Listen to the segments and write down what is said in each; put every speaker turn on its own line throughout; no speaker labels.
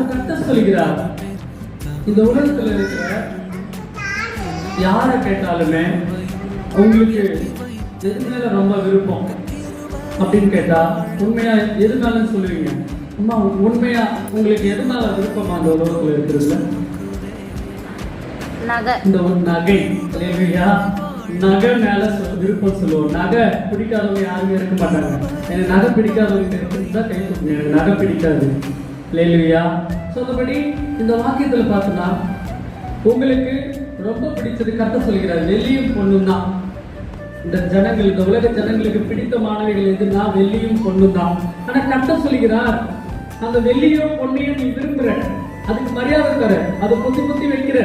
கர்த்தர் சொல்கிறார், இந்த உலகத்துல இருக்கிற யாரை கேட்டாலுமே உங்களுக்கு எது மேல ரொம்ப விருப்பம் அப்படின்னு கேட்டா உண்மையா எதுனாலும் சொல்லுவீங்க. அம்மா உண்மையா உங்களுக்கு எதுனால விருப்பமா அந்த உலகத்துல இருக்கிறதுல? இந்த ஒரு நகை இல்லையா, நகை மேல விருப்பம் சொல்லுவோம். நகை பிடிக்காதவங்க யாருமே இருக்க மாட்டாங்க. எனக்கு நகை பிடிக்காதவங்க இருக்குன்னு தான் கை தூக்குங்க, எனக்கு நகை பிடிக்காது இல்லையா. சொன்னபடி இந்த வாக்கியத்துல பார்த்தோம்னா உங்களுக்கு ரொம்ப பிடிச்சது கர்த்தர் சொல்கிறார், வெள்ளியும் பொண்ணும் தான். இந்த ஜனங்கள், இந்த உலக ஜனங்களுக்கு பிடித்தமானவைகள் எதுனா வெள்ளியும் பொண்ணும் தான். ஆனா கர்த்தர் சொல்கிறார், அந்த வெள்ளியோ பொண்ணையும் நீ விரும்புற, அதுக்கு மரியாதை தர, அதை பொத்தி பொத்தி வைக்கிற,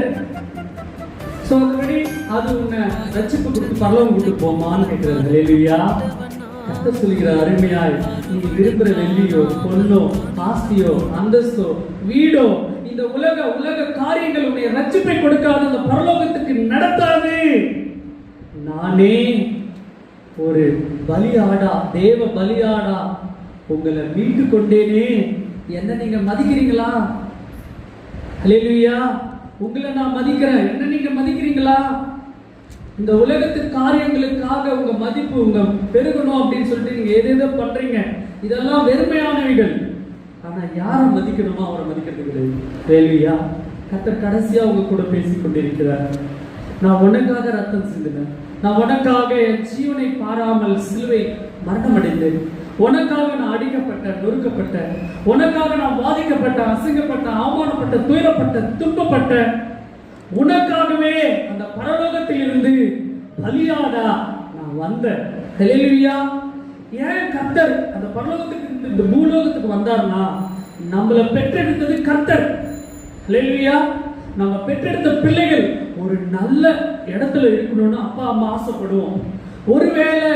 சோ அதுபடி அது உன்னை ரட்சிப்பு கொடுத்து பரலோகம் கொடுத்து போமான்னு கேட்கிறார். ஹல்லேலூயா. கர்த்தர் சொல்கிறார், அருமையாய் நீ விரும்புற வெள்ளியோ பொண்ணோ ஆஸ்தியோ அந்தஸ்தோ வீடோ இந்த உலக காரியங்கள் உன்னை ரட்சிப்பை கொடுக்காத அந்த பரலோகத்துக்கு நடத்தாது. நானே ஒரு பலியாடா, தேவ பலியாடா உங்களை மீட்டு கொண்டேனே. என்ன நீங்க மதிக்கிறீங்களா? ஹல்லேலூயா. உங்களை நான் மதிக்கிறேன், என்ன நீங்க மதிக்கிறீங்களா? இந்த உலகத்து காரியங்களுக்காக உங்க மதிப்பு உங்க பெருகணும் அப்படின்னு சொல்லிட்டு நீங்க எதேதோ பண்றீங்க. இதெல்லாம் வெறுமையானவைகள். ஆனா யாரை மதிக்கணுமோ அவரை மதிக்கிறது கிடையாது. ஹல்லேலூயா. கர்த்தர் கடைசியா உங்க கூட பேசிக் கொண்டிருக்கிறார். நான் உனக்காக ரத்தம் சிந்தினேன், நான் உனக்காக என் ஜீவனை பாராமல் சிலுவை மரணம் அடைந்தேன், உனக்காக நான் அடிக்கப்பட்ட நொறுக்கப்பட்ட, உனக்காக நான் பாதிக்கப்பட்ட அசிங்கப்பட்ட அவமானப்பட்ட துயரப்பட்ட துன்பப்பட்ட, உனக்காகவே அந்த பரலோகத்தில் இருந்து பலியாடா நான் வந்தேன். ஹல்லேலூயா. ஏன் கர்த்தர் அந்த பரலோகத்துக்கு இந்த பூலோகத்துக்கு வந்தார்னா, நம்மளை பெற்றெடுத்தது கர்த்தர். ஹல்லேலூயா. நம்ம பெற்றெடுத்த பிள்ளைகள் ஒரு நல்ல இடத்துல இருக்கணும்னு அப்பா அம்மா ஆசைப்படுவோம். ஒருவேளை